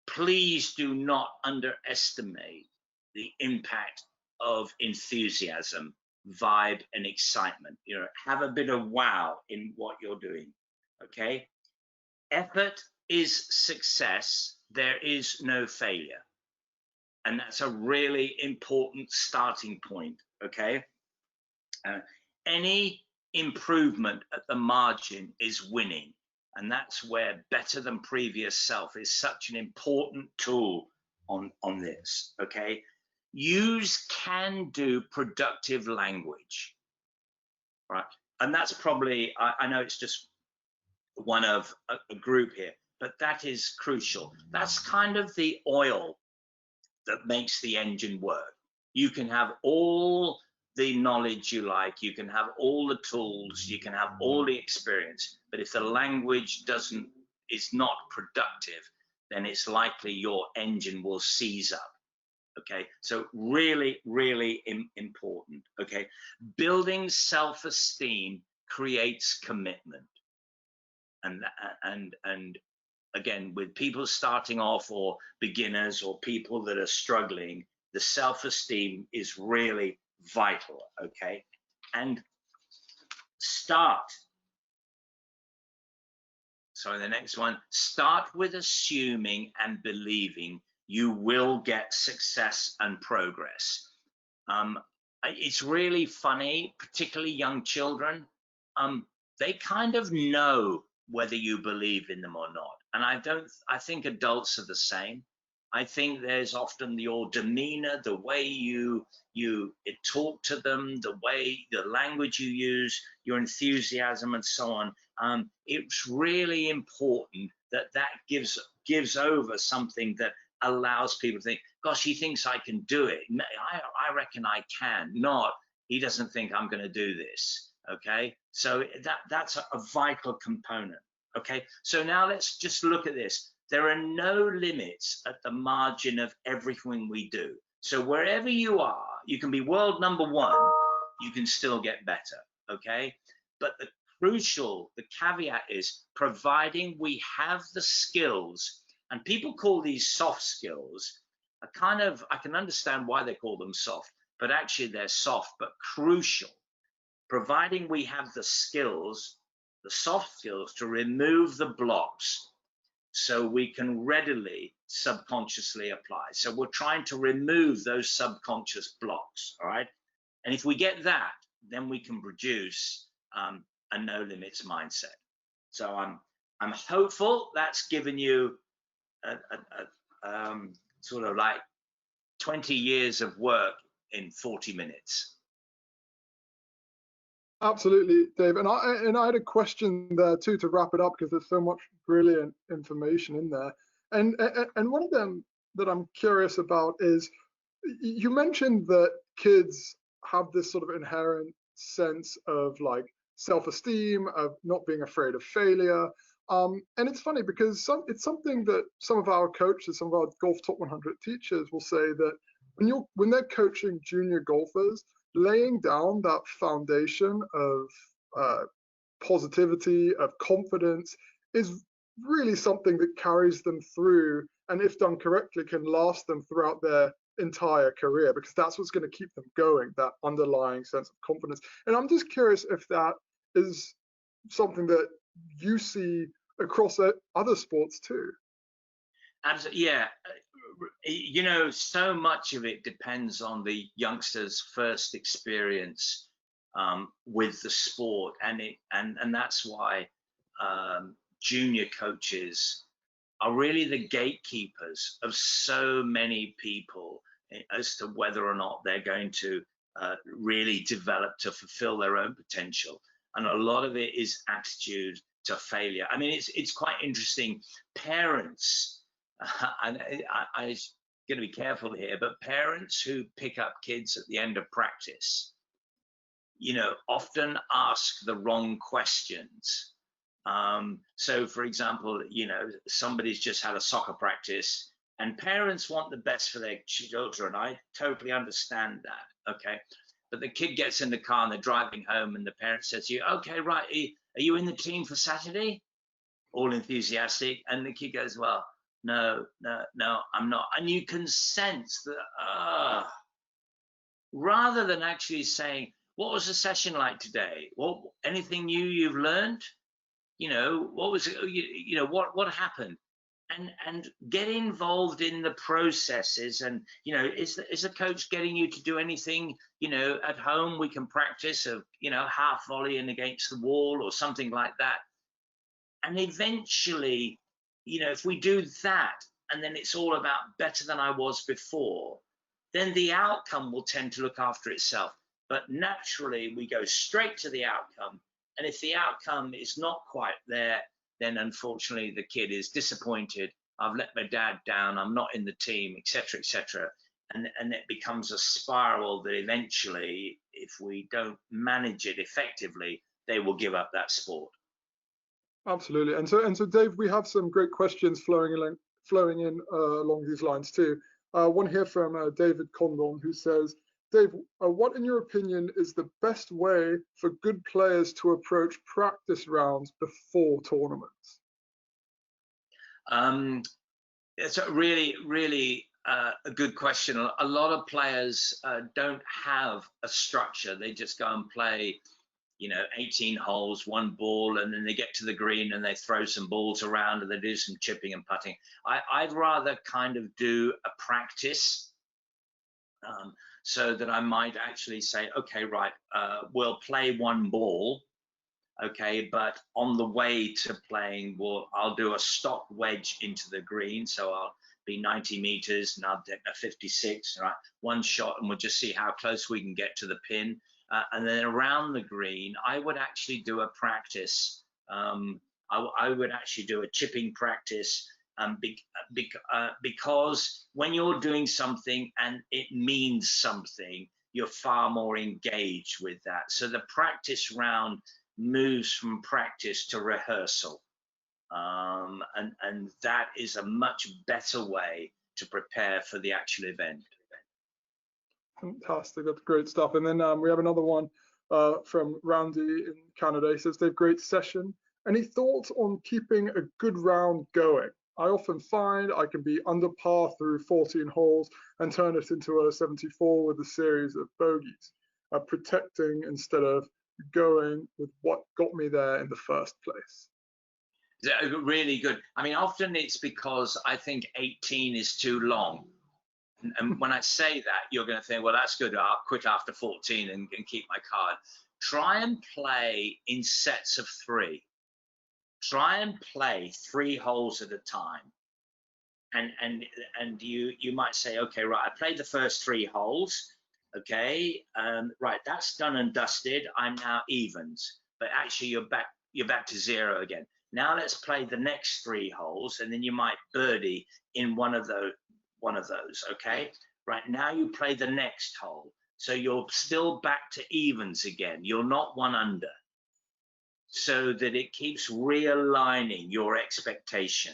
please do not underestimate the impact of enthusiasm, vibe, and excitement. You know, have a bit of wow in what you're doing. Okay, effort is success. There is no failure. And that's a really important starting point, okay? Any improvement at the margin is winning. And that's where better than previous self is such an important tool on this, okay? Use can-do productive language, right? And that's probably, I know it's just one of a group here, but that is crucial. That's kind of the oil that makes the engine work. You can have all the knowledge you like, you can have all the tools, you can have all the experience, but if the language is not productive, then it's likely your engine will seize up. Okay, so really, really important. Okay, building self-esteem creates commitment, and again, with people starting off or beginners or people that are struggling, the self-esteem is really vital, okay? And start. So the next one, start with assuming and believing you will get success and progress. It's really funny, particularly young children. They kind of know whether you believe in them or not. And I think adults are the same. I think there's often your demeanor, the way you talk to them, the language you use, your enthusiasm and so on. It's really important that gives over something that allows people to think, gosh, he thinks I can do it. I reckon I can. Not, he doesn't think I'm going to do this. Okay, so that's a vital component. Okay, so now let's just look at this. There are no limits at the margin of everything we do. So wherever you are, you can be world number one, you can still get better. Okay, but the caveat is providing we have the skills, and people call these soft skills. I can understand why they call them soft, but actually they're soft but crucial. Providing we have the skills, the soft skills, to remove the blocks so we can readily subconsciously apply. So we're trying to remove those subconscious blocks, all right? And if we get that, then we can produce a no limits mindset. So I'm hopeful that's given you sort of like 20 years of work in 40 minutes. Absolutely, Dave. And I had a question there too to wrap it up, because there's so much brilliant information in there. And one of them that I'm curious about is, you mentioned that kids have this sort of inherent sense of like self-esteem, of not being afraid of failure. And it's funny because it's something that some of our coaches, some of our Golf Top 100 teachers will say that when they're coaching junior golfers, laying down that foundation of positivity, of confidence, is really something that carries them through, and if done correctly, can last them throughout their entire career, because that's what's going to keep them going, that underlying sense of confidence. And I'm just curious if that is something that you see across other sports too. Absolutely, yeah. You know, so much of it depends on the youngster's first experience with the sport, and that's why junior coaches are really the gatekeepers of so many people as to whether or not they're going to really develop to fulfill their own potential. And a lot of it is attitude to failure. I mean, it's quite interesting. Parents, and I'm going to be careful here, but parents who pick up kids at the end of practice, you know, often ask the wrong questions. So, for example, you know, somebody's just had a soccer practice, and parents want the best for their children. I totally understand that, okay? But the kid gets in the car and they're driving home, and the parent says to you, okay, right, are you in the team for Saturday? All enthusiastic. And the kid goes, well, no, I'm not. And you can sense that, rather than actually saying, what was the session like today? Anything new you've learned? You know, what was it? You know, what happened? And get involved in the processes. And, you know, is the coach getting you to do anything, you know, at home we can practice of, you know, half volleying against the wall or something like that. And eventually, you know, if we do that, and then it's all about better than I was before, then the outcome will tend to look after itself. But naturally, we go straight to the outcome. And if the outcome is not quite there, then unfortunately the kid is disappointed. I've let my dad down. I'm not in the team, etc., etc. And it becomes a spiral that eventually, if we don't manage it effectively, they will give up that sport. Absolutely. And so Dave, we have some great questions flowing in along these lines too. One here from David Condon, who says, Dave, what in your opinion is the best way for good players to approach practice rounds before tournaments? It's a really a good question. A lot of players don't have a structure. They just go and play, you know, 18 holes, one ball, and then they get to the green and they throw some balls around and they do some chipping and putting. I'd rather kind of do a practice, so that I might actually say, okay, right, we'll play one ball, okay, but on the way to playing, I'll do a stock wedge into the green, so I'll be 90 meters and I'll take a 56, right, one shot, and we'll just see how close we can get to the pin. And then around the green, I would actually do a practice. I would actually do a chipping practice, because when you're doing something and it means something, you're far more engaged with that. So the practice round moves from practice to rehearsal. And that is a much better way to prepare for the actual event. Fantastic, that's great stuff. And then we have another one from Randy in Canada. He says, Dave, great session. Any thoughts on keeping a good round going? I often find I can be under par through 14 holes and turn it into a 74 with a series of bogeys, protecting instead of going with what got me there in the first place. Really good. I mean, often it's because I think 18 is too long. And when I say that, you're going to think, well, that's good. I'll quit after 14 and keep my card. Try and play in sets of 3. Try and play 3 holes at a time. And you might say, okay, right, I played the first 3 holes. Okay, right, that's done and dusted. I'm now evens. But actually, you're back to 0 again. Now let's play the next 3 holes, and then you might birdie in one of those, okay? Right, now you play the next hole. So you're still back to evens again. You're not one under. So that it keeps realigning your expectation,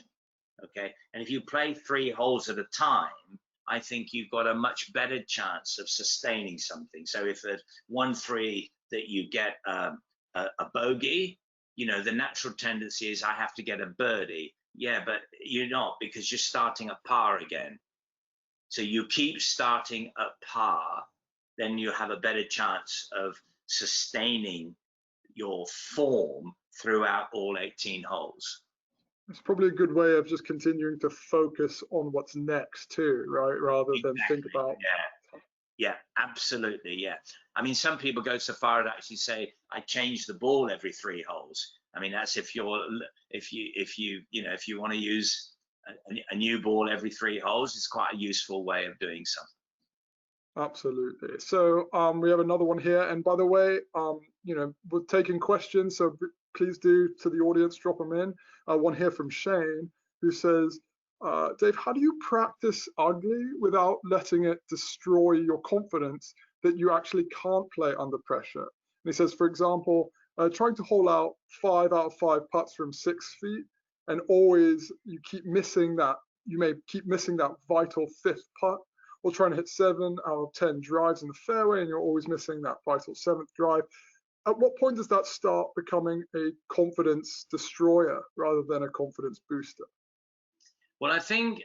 okay? And if you play 3 holes at a time, I think you've got a much better chance of sustaining something. So if there's 1-3 that you get a bogey, you know, the natural tendency is I have to get a birdie. Yeah, but you're not, because you're starting at par again. So you keep starting at par, then you have a better chance of sustaining your form throughout all 18 holes. It's probably a good way of just continuing to focus on what's next too, right? Rather than think about. Yeah, absolutely. Yeah. I mean, some people go so far to actually say, I change the ball every 3 holes. I mean, that's if you want to use a new ball every 3 holes, it's quite a useful way of doing something. Absolutely. So we have another one here. And by the way, we're taking questions, so please do, to the audience, drop them in. One here from Shane, who says, Dave, how do you practice ugly without letting it destroy your confidence that you actually can't play under pressure? And he says, for example, trying to hole out 5 out of 5 putts from 6 feet, and always you keep missing that. You may keep missing that vital 5th putt, or trying to hit 7 out of 10 drives in the fairway, and you're always missing that vital 7th drive. At what point does that start becoming a confidence destroyer rather than a confidence booster? Well, I think,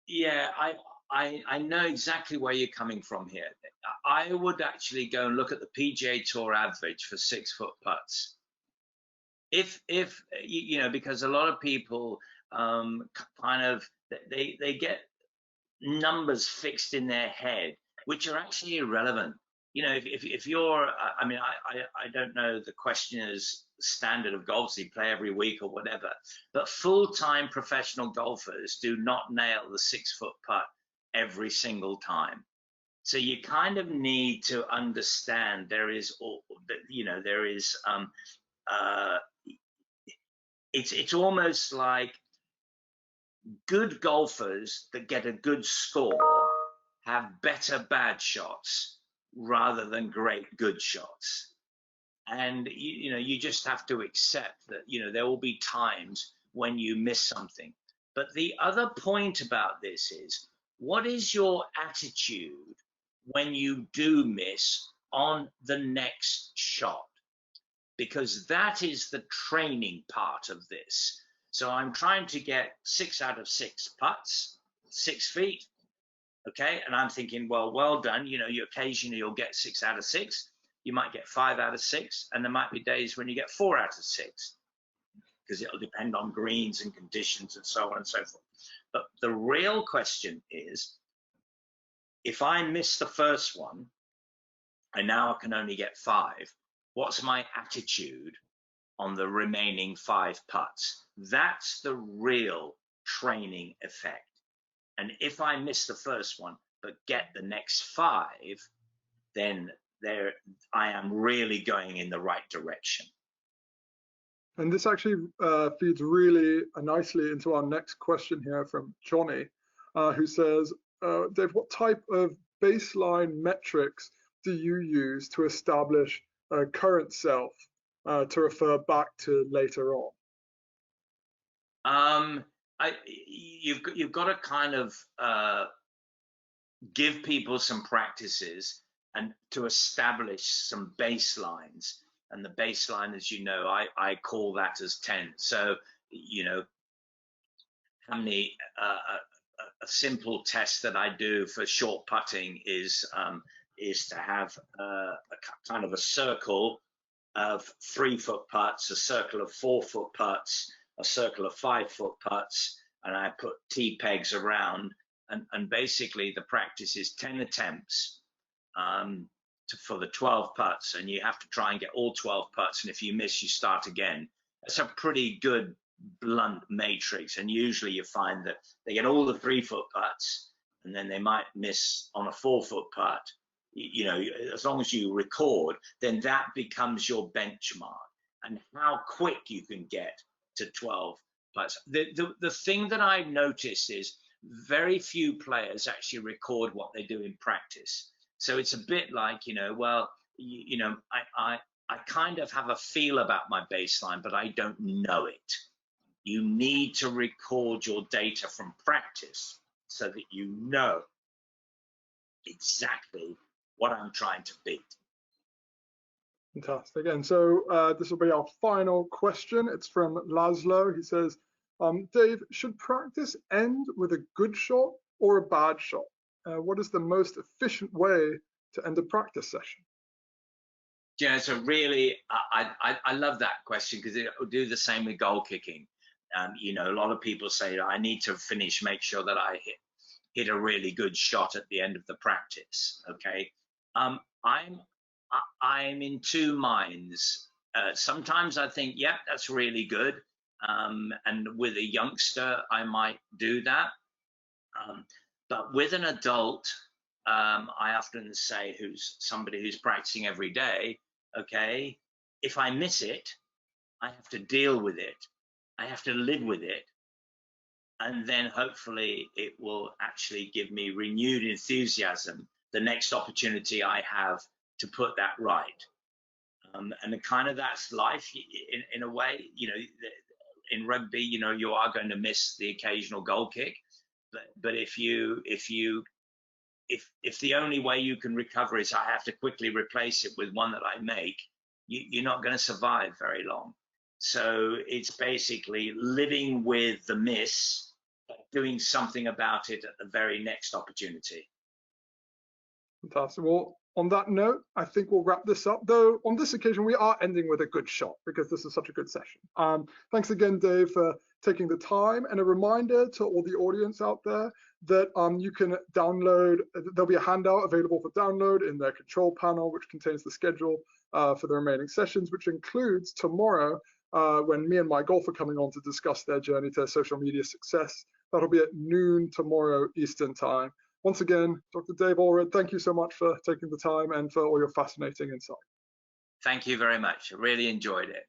yeah, I know exactly where you're coming from here. I would actually go and look at the PGA Tour average for 6-foot putts. If because a lot of people kind of they get numbers fixed in their head, which are actually irrelevant. If you're, I don't know the questioner's standard of golf, so you play every week or whatever, but full-time professional golfers do not nail the 6-foot putt every single time. So you kind of need to understand it's almost like good golfers that get a good score have better bad shots rather than great good shots. And you just have to accept that there will be times when you miss something. But the other point about this is, what is your attitude when you do miss on the next shot? Because that is the training part of this. So I'm trying to get 6 out of 6 putts, 6 feet. Okay, and I'm thinking, well done. You occasionally you'll get 6 out of 6. You might get 5 out of 6, and there might be days when you get 4 out of 6, because it'll depend on greens and conditions and so on and so forth. But the real question is, if I miss the first one, and now I can only get 5, what's my attitude on the remaining 5 putts? That's the real training effect. And if I miss the first one but get the next 5, then I am really going in the right direction. And this actually feeds really nicely into our next question here from Jonny, who says, Dave, what type of baseline metrics do you use to establish current self to refer back to later on? You've got to kind of give people some practices and to establish some baselines. And the baseline, as you know, I call that as 10. So, how many, a simple test that I do for short putting is to have a kind of a circle of 3-foot putts, a circle of 4-foot putts, a circle of 5-foot putts, and I put tee pegs around. And basically the practice is 10 attempts for the 12 putts, and you have to try and get all 12 putts, and if you miss, you start again. That's a pretty good blunt matrix, and usually you find that they get all the 3-foot putts, and then they might miss on a 4-foot putt. As long as you record, then that becomes your benchmark, and how quick you can get to 12 putts. The thing that I've noticed is very few players actually record what they do in practice. So it's a bit like, I kind of have a feel about my baseline, but I don't know it. You need to record your data from practice so that you know exactly what I'm trying to beat. Fantastic. And so this will be our final question. It's from Laszlo. He says, Dave, should practice end with a good shot or a bad shot? What is the most efficient way to end a practice session? Yeah, so really, I love that question, because it will do the same with goal kicking. A lot of people say, I need to finish, make sure that I hit a really good shot at the end of the practice. Okay, I'm in two minds. Sometimes I think, yeah, that's really good. And with a youngster, I might do that. But with an adult, I often say, who's somebody who's practicing every day, okay, if I miss it, I have to deal with it. I have to live with it. And then hopefully it will actually give me renewed enthusiasm the next opportunity I have to put that right. And kind of that's life in a way. You know, in rugby, you know, you are going to miss the occasional goal kick, but if the only way you can recover is I have to quickly replace it with one that I make, you're not going to survive very long. So it's basically living with the miss, but doing something about it at the very next opportunity. Fantastic. Well, on that note, I think we'll wrap this up, though on this occasion we are ending with a good shot because this is such a good session. Thanks again, Dave, for taking the time, and a reminder to all the audience out there that you can download, there'll be a handout available for download in their control panel, which contains the schedule for the remaining sessions, which includes tomorrow when me and my golf are coming on to discuss their journey to social media success. That'll be at noon tomorrow Eastern time. Once again, Dr. Dave Alred, thank you so much for taking the time and for all your fascinating insight. Thank you very much. I really enjoyed it.